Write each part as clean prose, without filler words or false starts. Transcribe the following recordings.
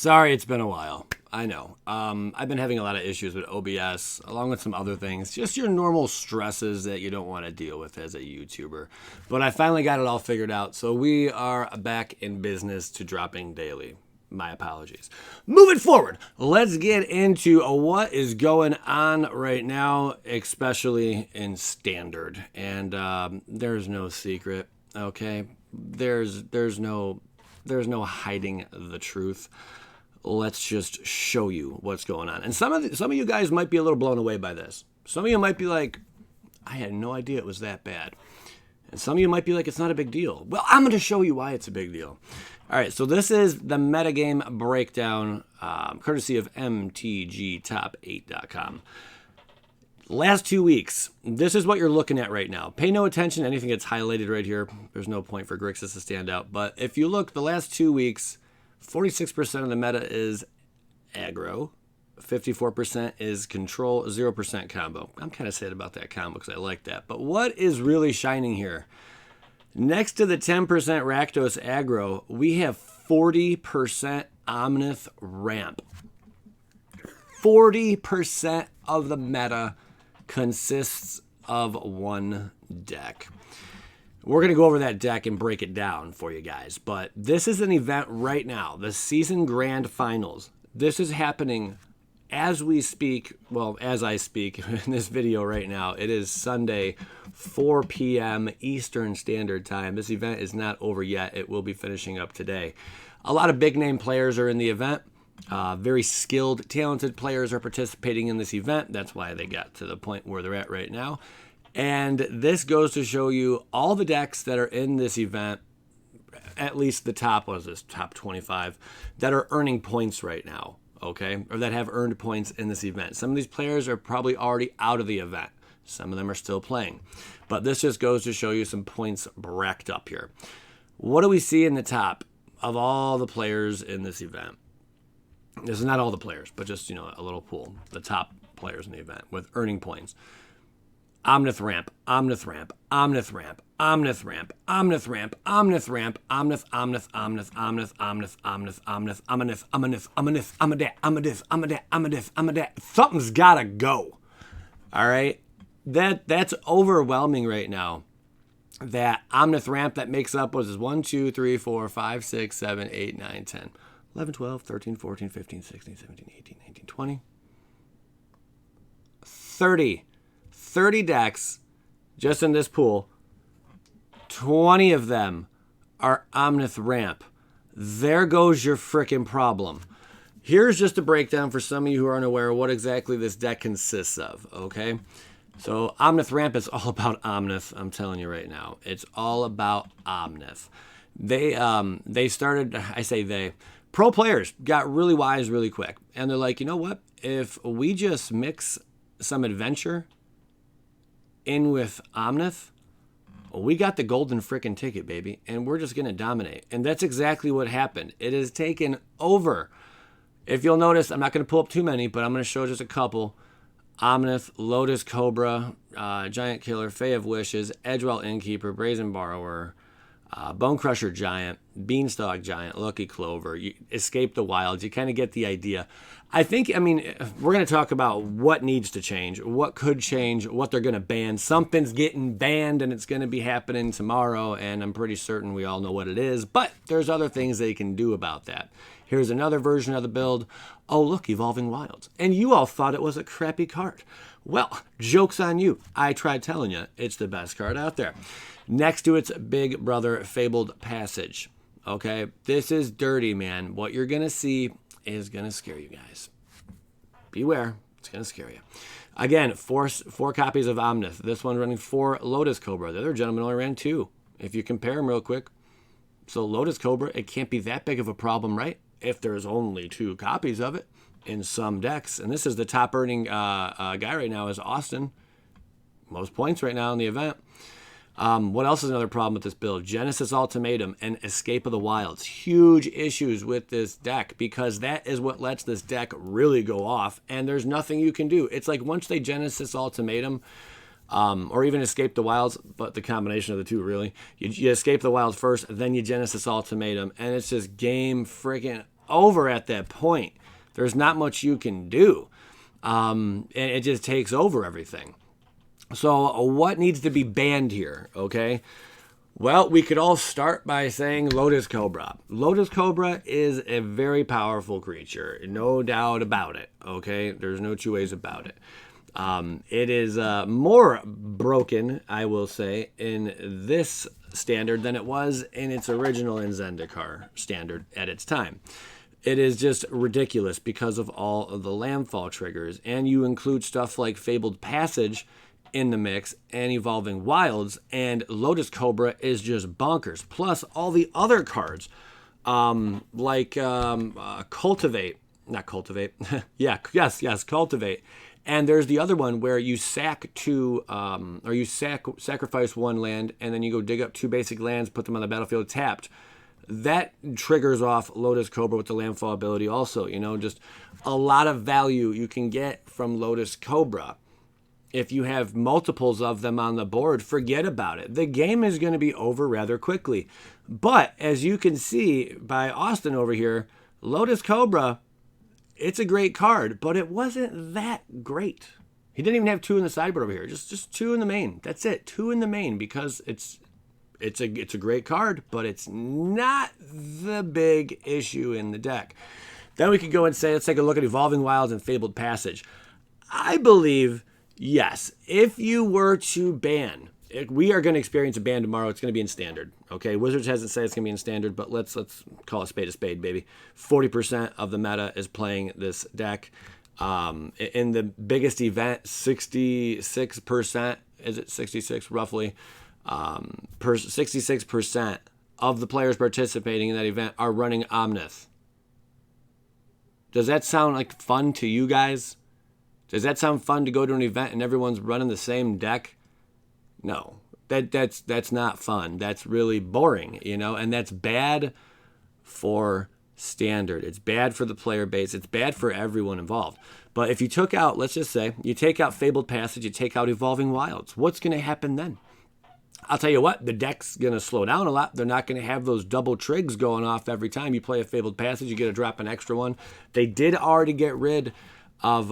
Sorry, it's been a while. I know. I've been having a lot of issues with OBS, along with some other things. Just your normal stresses that you don't want to deal with as a YouTuber. But I finally got it all figured out, so we are back in business to dropping daily. My apologies. Moving forward, let's get into what is going on right now, especially in Standard. And there's no secret, okay? There's no hiding the truth. Let's just show you what's going on. And some of you guys might be a little blown away by this. Some of you might be like, I had no idea it was that bad. And some of you might be like, it's not a big deal. Well, I'm going to show you why it's a big deal. All right, so this is the metagame breakdown, courtesy of mtgtop8.com. Last 2 weeks, this is what you're looking at right now. Pay no attention to anything that's highlighted right here. There's no point for Grixis to stand out. But if you look, the last 2 weeks, 46% of the meta is aggro, 54% is control, 0% combo. I'm kind of sad about that combo because I like that. But what is really shining here? Next to the 10% Rakdos aggro, we have 40% Omnath ramp. 40% of the meta consists of one deck. We're going to go over that deck and break it down for you guys. But this is an event right now, the Season Grand Finals. This is happening as we speak, well, as I speak in this video right now. It is Sunday, 4 p.m. Eastern Standard Time. This event is not over yet. It will be finishing up today. A lot of big-name players are in the event. Very skilled, talented players are participating in this event. That's why they got to the point where they're at right now. And this goes to show you all the decks that are in this event, at least the top 25, that are earning points right now, okay? Or that have earned points in this event. Some of these players are probably already out of the event. Some of them are still playing. But this just goes to show you some points racked up here. What do we see in the top of all the players in this event? This is not all the players, but just, a little pool. The top players in the event with earning points. Omnath ramp, Omnath ramp, Omnath ramp, Omnath ramp, Omnath ramp, Omnath ramp, Omnath, Omnath, Omnath, Omnath, Omnath, Omnath, Omnath, Omnath, Omnath, Omnath, Omnath, Omnath, Omnath, Omnath. Something's gotta go. All right? That's overwhelming right now. That Omnath ramp that makes up was 1, 2, 3, 4, 5, 6, 7, 8, 9, 10, 11, 12, 13, 14, 15, 16, 17, 18, 19, 20, 30 decks just in this pool. 20 of them are Omnath ramp. There goes your frickin' problem. Here's just a breakdown for some of you who aren't aware of what exactly this deck consists of, okay? So Omnath ramp is all about Omnath, I'm telling you right now. It's all about Omnath. They started, I say they, pro players got really wise really quick. And they're like, you know what? If we just mix some adventure in with Omnath, we got the golden frickin' ticket, baby, and we're just going to dominate. And that's exactly what happened. It has taken over. If you'll notice, I'm not going to pull up too many, but I'm going to show just a couple. Omnath, Lotus Cobra, Giant Killer, Fae of Wishes, Edgewell Innkeeper, Brazen Borrower, Bone Crusher Giant, Beanstalk Giant, Lucky Clover, Escape the Wilds. You kind of get the idea. We're going to talk about what needs to change, what could change, what they're going to ban. Something's getting banned, and it's going to be happening tomorrow, and I'm pretty certain we all know what it is. But there's other things they can do about that. Here's another version of the build. Oh, look, Evolving Wilds. And you all thought it was a crappy card. Well, joke's on you. I tried telling you it's the best card out there. Next to its Big Brother Fabled Passage. Okay, this is dirty, man. What you're going to see is going to scare you guys. Beware, it's going to scare you. Again, four copies of Omnath. This one running 4 Lotus Cobra. The other gentleman only ran 2. If you compare them real quick. So Lotus Cobra, it can't be that big of a problem, right? If there's only 2 copies of it in some decks. And this is the top earning guy right now is Austin. Most points right now in the event. What else is another problem with this build? Genesis Ultimatum and Escape of the Wilds. Huge issues with this deck because that is what lets this deck really go off, and there's nothing you can do. It's like once they Genesis Ultimatum, or even Escape the Wilds, but the combination of the two, really. You Escape the Wilds first, then you Genesis Ultimatum, and it's just game freaking over at that point. There's not much you can do. And it just takes over everything. So what needs to be banned here, okay? Well, we could all start by saying Lotus Cobra. Lotus Cobra is a very powerful creature, no doubt about it, okay? There's no two ways about it. It is more broken, I will say, in this standard than it was in its original in Zendikar standard at its time. It is just ridiculous because of all of the Landfall triggers, and you include stuff like Fabled Passage in the mix and Evolving Wilds, and Lotus Cobra is just bonkers. Plus all the other cards, like Cultivate, not Cultivate, Cultivate. And there's the other one where you sack two, or you sacrifice one land, and then you go dig up two basic lands, put them on the battlefield tapped. That triggers off Lotus Cobra with the Landfall ability also. You know, just a lot of value you can get from Lotus Cobra. If you have multiples of them on the board, forget about it. The game is going to be over rather quickly. But as you can see by Austin over here, Lotus Cobra, it's a great card, but it wasn't that great. He didn't even have two in the sideboard over here. Just two in the main. That's it. Two in the main, because it's a great card, but it's not the big issue in the deck. Then we could go and say, let's take a look at Evolving Wilds and Fabled Passage. I believe, yes, if you were to ban, we are going to experience a ban tomorrow. It's going to be in standard. Okay, Wizards hasn't said it's going to be in standard, but let's call a spade, baby. 40% of the meta is playing this deck. In the biggest event, 66%, is it 66 roughly? 66% of the players participating in that event are running Omnath. Does that sound like fun to you guys? Does that sound fun to go to an event and everyone's running the same deck? No, that's not fun. That's really boring, you know, and that's bad for standard. It's bad for the player base. It's bad for everyone involved. But if you took out, let's just say, you take out Fabled Passage, you take out Evolving Wilds, what's going to happen then? I'll tell you what, the deck's going to slow down a lot. They're not going to have those double trigs going off every time you play a Fabled Passage. You get to drop an extra one. They did already get rid of,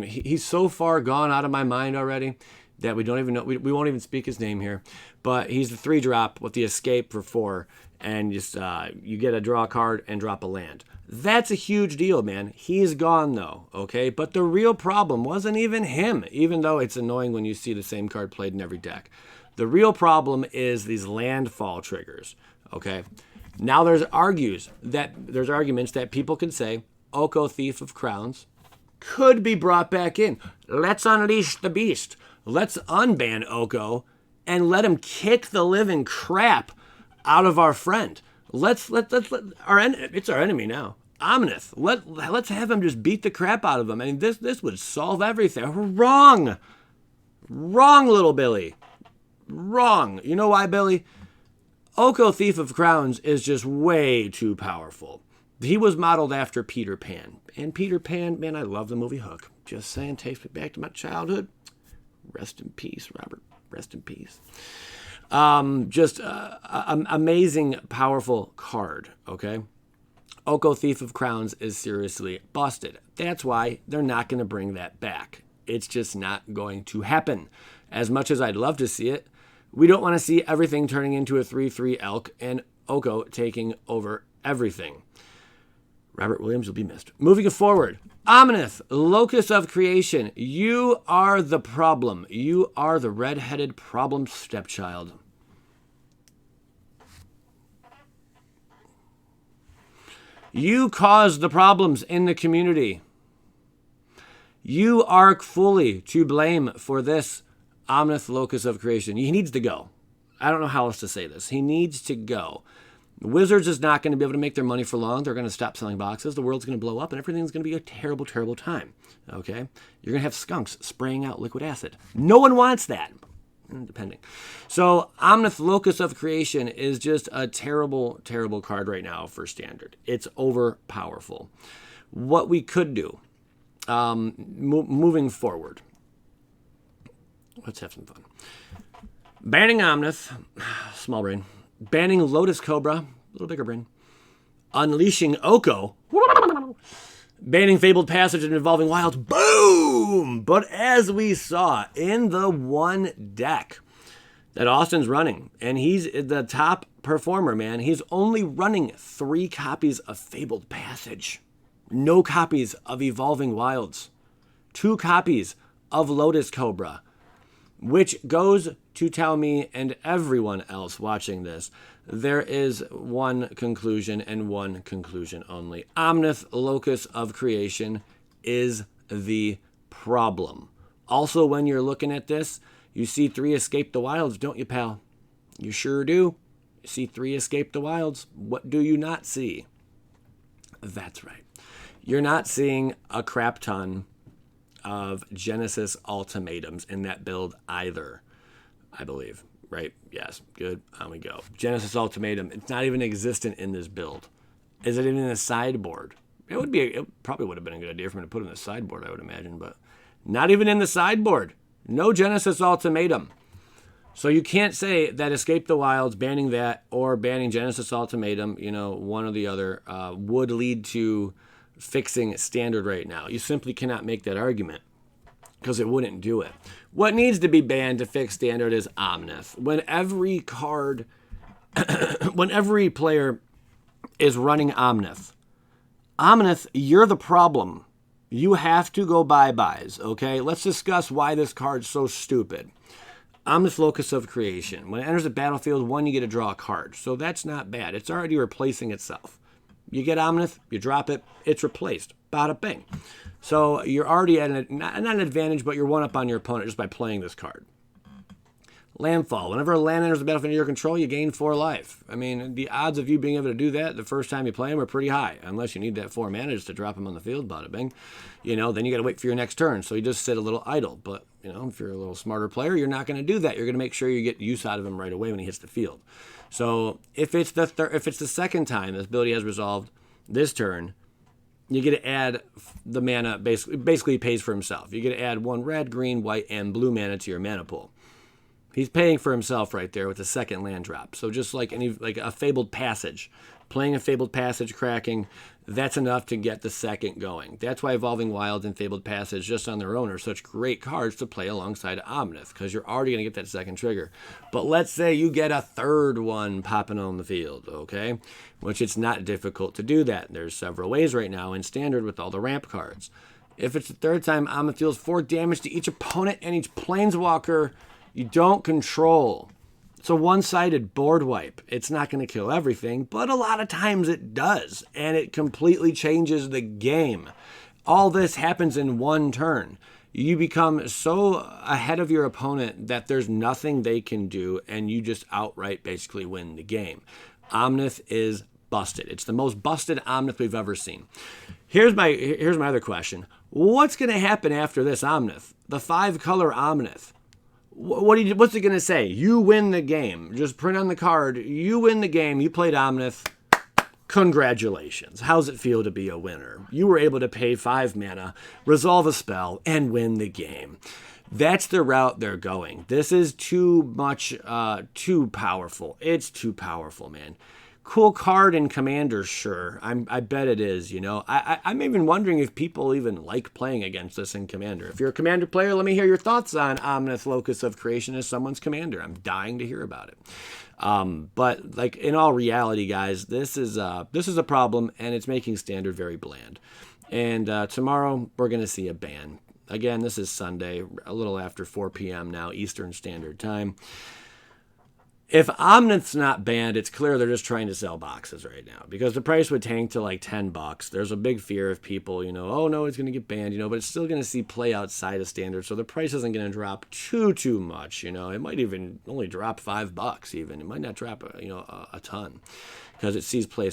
he's so far gone out of my mind already that we don't even know, we won't even speak his name here. But he's the 3-drop with the escape for 4, and just you get to draw a card and drop a land. That's a huge deal, man. He's gone, though, okay? But the real problem wasn't even him, even though it's annoying when you see the same card played in every deck. The real problem is these landfall triggers, okay? Now there's arguments that people can say Oko Thief of Crowns could be brought back in. Let's unleash the beast. Let's unban Oko and let him kick the living crap out of our friend. It's our enemy now. Omnath. Let's have him just beat the crap out of him. I mean, this would solve everything. Wrong, little Billy. Wrong. You know why, Billy? Oko Thief of Crowns is just way too powerful. He was modeled after Peter Pan. And Peter Pan, man, I love the movie Hook. Just saying, takes me back to my childhood. Rest in peace, Robert. Rest in peace. Amazing, powerful card, okay? Oko Thief of Crowns is seriously busted. That's why they're not going to bring that back. It's just not going to happen. As much as I'd love to see it, we don't want to see everything turning into a 3/3 elk and Oko taking over everything. Robert Williams will be missed. Moving forward, Omnath, Locus of Creation. You are the problem. You are the red-headed problem stepchild. You caused the problems in the community. You are fully to blame for this Omnath, Locus of Creation. He needs to go. I don't know how else to say this. He needs to go. Wizards is not going to be able to make their money for long. They're going to stop selling boxes. The world's going to blow up, and everything's going to be a terrible, terrible time. Okay? You're going to have skunks spraying out liquid acid. No one wants that. Depending. So, Omnath, Locus of Creation is just a terrible, terrible card right now for Standard. It's overpowerful. What we could do, moving forward, let's have some fun. Banning Omnath, small brain. Banning Lotus Cobra, a little bigger brain. Unleashing Oko. Banning Fabled Passage and Evolving Wilds. Boom! But as we saw in the one deck that Austin's running, and he's the top performer, man, he's only running 3 copies of Fabled Passage. No copies of Evolving Wilds. 2 copies of Lotus Cobra. Which goes to tell me and everyone else watching this, there is one conclusion and one conclusion only. Omnath, Locus of Creation, is the problem. Also, when you're looking at this, you see 3 Escape the Wilds, don't you, pal? You sure do. You see 3 Escape the Wilds. What do you not see? That's right. You're not seeing a crap ton of Genesis ultimatums in that build either, I believe. Right? Yes. Good. On we go. Genesis ultimatum. It's not even existent in this build. Is it even in the sideboard? It probably would have been a good idea for me to put it in the sideboard, I would imagine, but not even in the sideboard. No Genesis ultimatum. So you can't say that Escape the Wilds, banning that, or banning Genesis ultimatum, one or the other, would lead to fixing Standard right now. You simply cannot make that argument because it wouldn't do it. What needs to be banned to fix Standard is Omnath. When every player is running Omnath, you're the problem. You have to go bye-byes, okay? Let's discuss why this card's so stupid. Omnath, Locus of Creation. When it enters the battlefield, 1, you get to draw a card. So that's not bad. It's already replacing itself. You get Omnath, you drop it, it's replaced. Bada bing. So you're already at not an advantage, but you're one up on your opponent just by playing this card. Landfall. Whenever a land enters the battlefield under your control, you gain 4 life. I mean, the odds of you being able to do that the first time you play them are pretty high, unless you need that 4 mana just to drop them on the field, bada bing. Then you got to wait for your next turn, so you just sit a little idle. But, if you're a little smarter player, you're not going to do that. You're going to make sure you get use out of him right away when he hits the field. So if it's the second time this ability has resolved this turn, you get to add the mana, basically he pays for himself. You get to add 1 red, green, white, and blue mana to your mana pool. He's paying for himself right there with the second land drop. So just like a Fabled Passage, playing a Fabled Passage, cracking, that's enough to get the second going. That's why Evolving Wilds and Fabled Passage just on their own are such great cards to play alongside Omnath, because you're already going to get that second trigger. But let's say you get a third one popping on the field, okay? Which it's not difficult to do that. There's several ways right now in Standard with all the ramp cards. If it's the third time, Omnath deals 4 damage to each opponent and each planeswalker you don't control. It's a one-sided board wipe. It's not going to kill everything, but a lot of times it does, and it completely changes the game. All this happens in 1 turn. You become so ahead of your opponent that there's nothing they can do, and you just outright basically win the game. Omnath is busted. It's the most busted Omnath we've ever seen. Here's my other question. What's going to happen after this Omnath? The 5-color Omnath. What's it going to say? You win the game. Just print on the card. You win the game. You played Omnath. Congratulations. How's it feel to be a winner? You were able to pay 5 mana, resolve a spell, and win the game. That's the route they're going. This is too much, too powerful. It's too powerful, man. Cool card in Commander, sure. I bet it is, I'm even wondering if people even like playing against this in Commander. If you're a Commander player, let me hear your thoughts on Omnath, Locus of Creation as someone's Commander. I'm dying to hear about it. But like in all reality, guys, this is a problem, and it's making Standard very bland. And tomorrow we're going to see a ban. Again, this is Sunday, a little after 4 p.m. now, Eastern Standard Time. If Omnath's not banned, it's clear they're just trying to sell boxes right now, because the price would tank to like $10. There's a big fear of people, oh no, it's going to get banned, but it's still going to see play outside of Standard, so the price isn't going to drop too much, It might even only drop $5 even. It might not drop, a ton, because it sees play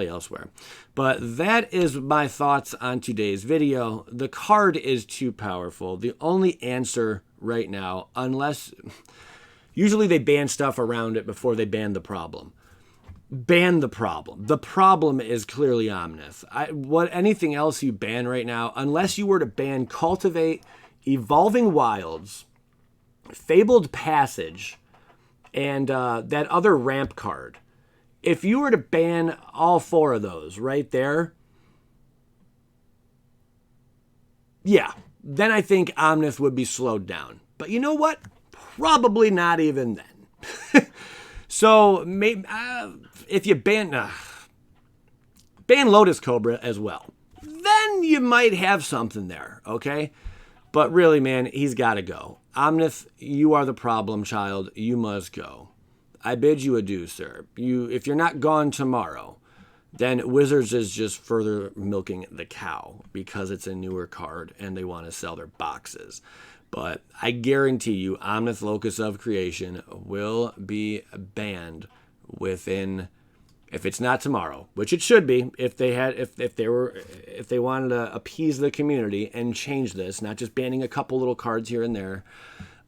elsewhere. But that is my thoughts on today's video. The card is too powerful. The only answer right now, unless... Usually they ban stuff around it before they ban the problem. Ban the problem. The problem is clearly Omnath. Anything else you ban right now, unless you were to ban Cultivate, Evolving Wilds, Fabled Passage, and that other ramp card. if you were to ban all 4 of those right there, yeah, then I think Omnath would be slowed down. But you know what? Probably not even then. So maybe if you ban Lotus Cobra as well, then you might have something there, okay? But really, man, he's got to go. Omnath, you are the problem child. You must go. I bid you adieu, sir. If you're not gone tomorrow, then Wizards is just further milking the cow because it's a newer card and they want to sell their boxes. But I guarantee you, Omnath Locus of Creation will be banned within, if it's not tomorrow, which it should be, if they wanted to appease the community and change this, not just banning a couple little cards here and there,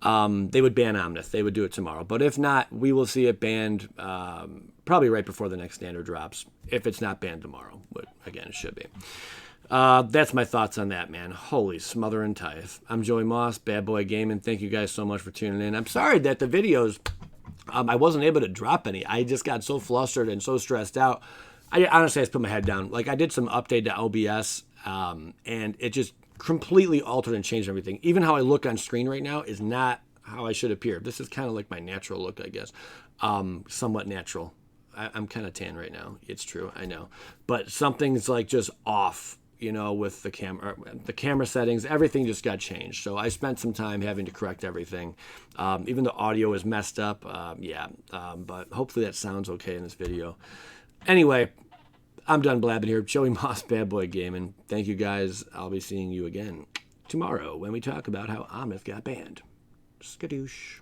they would ban Omnath. They would do it tomorrow. But if not, we will see it banned probably right before the next standard drops. If it's not banned tomorrow, but again, it should be. That's my thoughts on that, man. Holy smother and tithe. I'm Joey Moss, Bad Boy Gaming. Thank you guys so much for tuning in. I'm sorry that the videos, I wasn't able to drop any. I just got so flustered and so stressed out. Honestly, I just put my head down. Like, I did some update to OBS, and it just completely altered and changed everything. Even how I look on screen right now is not how I should appear. This is kind of like my natural look, I guess. Somewhat natural. I'm kind of tan right now. It's true, I know. But something's like just off, you know, with the camera settings. Everything just got changed. So I spent some time having to correct everything. Even the audio is messed up. But hopefully that sounds okay in this video. Anyway, I'm done blabbing here. Joey Moss, Bad Boy Gaming. Thank you guys. I'll be seeing you again tomorrow when we talk about how Omnath got banned. Skadoosh.